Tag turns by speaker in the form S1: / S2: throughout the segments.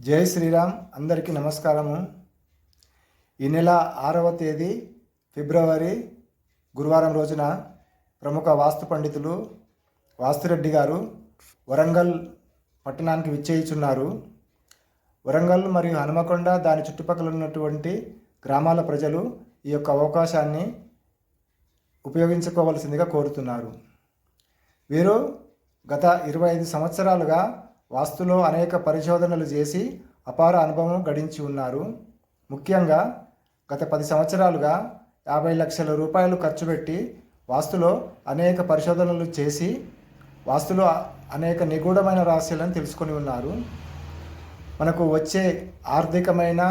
S1: జై శ్రీరామ్. అందరికీ నమస్కారము. ఈ నెల 6వ తేదీ ఫిబ్రవరి గురువారం రోజున ప్రముఖ వాస్తు పండితులు వాస్తురెడ్డి గారు వరంగల్ పట్టణానికి విచ్చేయుచున్నారు. వరంగల్ మరియు హనుమకొండ దాని చుట్టుపక్కల ఉన్నటువంటి గ్రామాల ప్రజలు ఈ యొక్క అవకాశాన్ని ఉపయోగించుకోవాల్సిందిగా కోరుతున్నారు. వీరు గత 25 సంవత్సరాలుగా వాస్తులో అనేక పరిశోధనలు చేసి అపార అనుభవం గడించి ఉన్నారు. ముఖ్యంగా గత 10 సంవత్సరాలుగా 50 లక్షల రూపాయలు ఖర్చు పెట్టి వాస్తులో అనేక పరిశోధనలు చేసి వాస్తులో అనేక నిగూఢమైన రహస్యాలను తెలుసుకొని ఉన్నారు. మనకు వచ్చే ఆర్థికమైన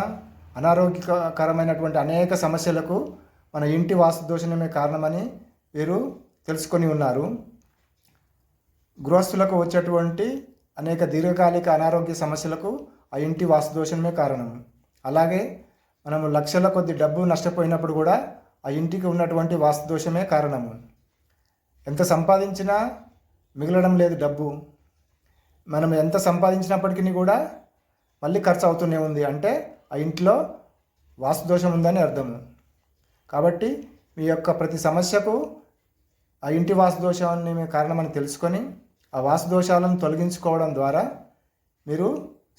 S1: అనారోగ్యకరమైనటువంటి అనేక సమస్యలకు మన ఇంటి వాస్తు దోషమే కారణమని వీరు తెలుసుకొని ఉన్నారు. గృహస్థులకు వచ్చేటువంటి అనేక దీర్ఘకాలిక అనారోగ్య సమస్యలకు ఆ ఇంటి వాస్తు దోషమే కారణం. అలాగే మనము లక్షల కొద్ది డబ్బు నష్టపోయినప్పుడు కూడా ఆ ఇంటికి ఉన్నటువంటి వాస్తు దోషమే కారణము. ఎంత సంపాదించినా మిగలడం లేదు డబ్బు. మనం ఎంత సంపాదించినప్పటికీ కూడా మళ్ళీ ఖర్చు అవుతూనే ఉంది అంటే ఆ ఇంట్లో వాస్తు దోషం ఉందని అర్థము. కాబట్టి మీ యొక్క ప్రతి సమస్యకు ఆ ఇంటి వాస్తు దోషాన్ని కారణమని తెలుసుకొని ఆ వాస్తు దోషాలను తొలగించుకోవడం ద్వారా మీరు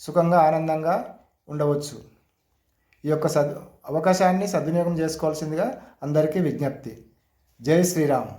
S1: సుఖంగా ఆనందంగా ఉండవచ్చు. ఈ యొక్క అవకాశాన్ని సద్వినియోగం చేసుకోవాల్సిందిగా అందరికీ విజ్ఞప్తి. జై శ్రీరామ్.